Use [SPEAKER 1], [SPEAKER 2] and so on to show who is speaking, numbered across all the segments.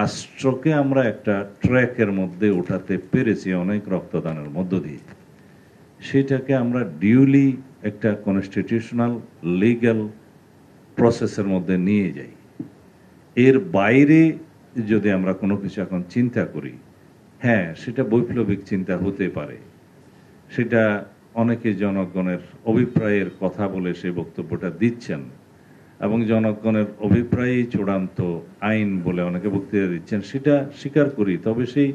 [SPEAKER 1] রাষ্ট্রকে আমরা একটা ট্র্যাকের মধ্যে ওঠাতে পেরেছি অনেক রক্তদানের মধ্য দিয়ে, সেটাকে আমরা ডিউলি একটা কনস্টিটিউশনাল লিগ্যাল প্রসেসের মধ্যে নিয়ে যাই। এর বাইরে যদি আমরা কোনো কিছু এখন চিন্তা করি, হ্যাঁ সেটা বৈপ্লবিক চিন্তা হতে পারে, সেটা অনেকে জনগণের অভিপ্রায়ের কথা বলে সেই বক্তব্যটা দিচ্ছেন এবং জনগণের অভিপ্রায়ই চূড়ান্ত আইন বলে অনেকে বক্তৃতা দিচ্ছেন, সেটা স্বীকার করি। তবে সেই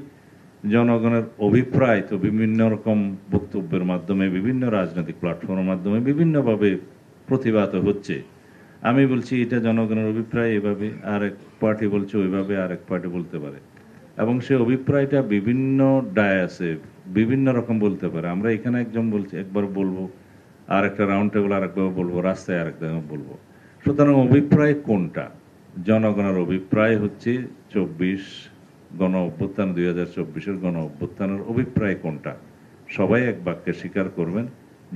[SPEAKER 1] জনগণের অভিপ্রায় তো বিভিন্ন রকম বক্তব্যের মাধ্যমে, বিভিন্ন রাজনৈতিক প্ল্যাটফর্মের মাধ্যমে বিভিন্নভাবে প্রতিবাদ হচ্ছে। আমি বলছি এটা জনগণের অভিপ্রায় এভাবে, আর এক পার্টি বলছে ওইভাবে, আর এক পার্টি বলতে পারে, এবং সেই অভিপ্রায়টা বিভিন্ন ডায়াসে বিভিন্ন রকম বলতে পারে। আমরা এখানে একজন বলছি একবার বলবো, আর একটা রাউন্ড টেবিল আর একবার বলবো, রাস্তায় আরেকবার বলবো। সুতরাং অভিপ্রায় কোনটা? জনগণের অভিপ্রায় হচ্ছে 24 গণ অভ্যুত্থান, 2024-এর গণ অভ্যুত্থানের অভিপ্রায় কোনটা? সবাই এক বাক্যে স্বীকার করবেন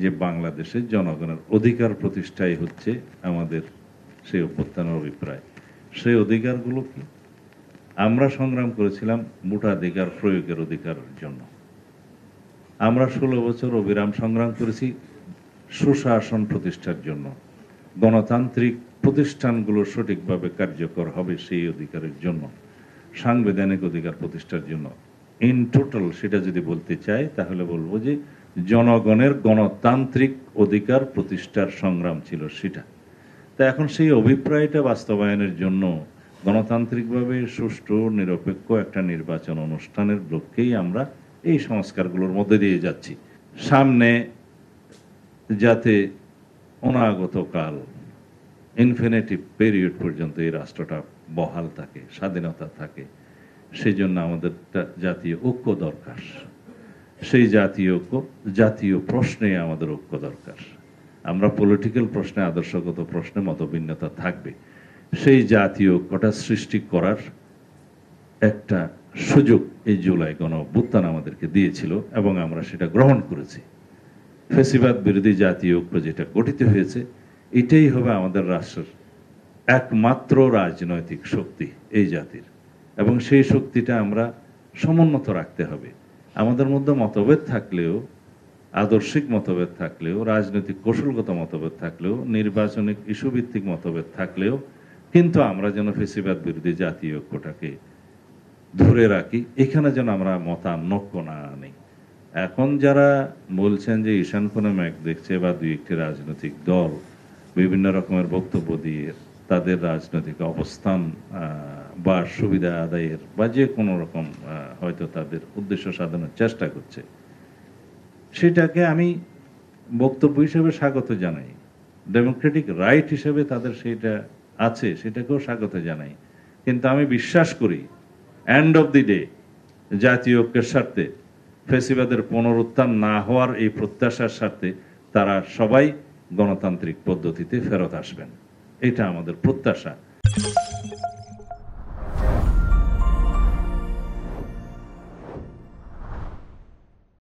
[SPEAKER 1] যে বাংলাদেশের জনগণের অধিকার প্রতিষ্ঠাই হচ্ছে আমাদের সেই অভ্যুত্থানের অভিপ্রায়। সেই অধিকারগুলো কি? আমরা সংগ্রাম করেছিলাম ভোটাধিকার প্রয়োগের অধিকারের জন্য। আমরা 16 বছর অবিরাম সংগ্রাম করেছি সুশাসন প্রতিষ্ঠার জন্য, গণতান্ত্রিক প্রতিষ্ঠানগুলো সঠিকভাবে কার্যকর হবে সেই অধিকারের জন্য, সাংবিধানিক অধিকার প্রতিষ্ঠার জন্য। ইন টোটাল সেটা যদি বলতে চাই তাহলে বলবো যে জনগণের গণতান্ত্রিক অধিকার প্রতিষ্ঠার সংগ্রাম ছিল সেটা। তা এখন সেই অভিপ্রায়টা বাস্তবায়নের জন্য গণতান্ত্রিকভাবে সুষ্ঠু নিরপেক্ষ একটা নির্বাচন অনুষ্ঠানের লক্ষ্যেই আমরা এই সংস্কারগুলোর মধ্যে দিয়ে যাচ্ছি, সামনে যাতে অনাগত কাল ইনফিনিটিভ পিরিয়ড পর্যন্ত এই রাষ্ট্রটা বহাল থাকে, স্বাধীনতা থাকে। সেই জন্য আমাদের জাতীয় ঐক্য দরকার। সেই জাতীয় ঐক্য, জাতীয় প্রশ্নে আমাদের ঐক্য দরকার। আমরা পলিটিক্যাল প্রশ্নে, আদর্শগত প্রশ্নে মতভিন্নতা থাকবে, সেই জাতীয় ঐক্যটা সৃষ্টি করার একটা সুযোগ এই জুলাই গণ অভ্যুত্থান আমাদেরকে দিয়েছিল এবং আমরা সেটা গ্রহণ করেছি। ফ্যাসিবাদ বিরোধী জাতীয় ঐক্য যেটা গঠিত হয়েছে, এটাই হবে আমাদের রাষ্ট্রের একমাত্র রাজনৈতিক শক্তি এই জাতির, এবং সেই শক্তিটা আমরা সমুন্নত রাখতে হবে। আমাদের মধ্যে মতভেদ থাকলেও, আদর্শিক মতভেদ থাকলেও, রাজনৈতিক কৌশলগত মতভেদ থাকলেও, নির্বাচনিক ইস্যুভিত্তিক মতভেদ থাকলেও, কিন্তু আমরা যেন ফ্যাসিবাদ বিরোধী জাতীয় ঐক্যটাকে ধরে রাখি, এখানে যেন আমরা মতানৈক্য না আনি। এখন যারা বলছেন যে ঈশান কোণে মেঘ দেখছে, বা দুই একটি রাজনৈতিক দল বিভিন্ন রকমের বক্তব্য দিয়ে তাদের রাজনৈতিক অবস্থান বা সুবিধা আদায়ের বা যে কোনো রকম হয়তো তাদের উদ্দেশ্য সাধনের চেষ্টা করছে, সেটাকে আমি বক্তব্য হিসেবে স্বাগত জানাই। ডেমোক্রেটিক রাইট হিসেবে তাদের সেটা আছে, সেটাকেও স্বাগত জানাই। কিন্তু আমি বিশ্বাস করি এন্ড অফ দি ডে জাতীয় ঐক্যের স্বার্থে, ফ্যাসিবাদের পুনরুত্থান না হওয়ার এই প্রত্যাশার স্বার্থে তারা সবাই গণতান্ত্রিক পদ্ধতিতে ফেরত আসবেন, এটা আমাদের প্রত্যাশা।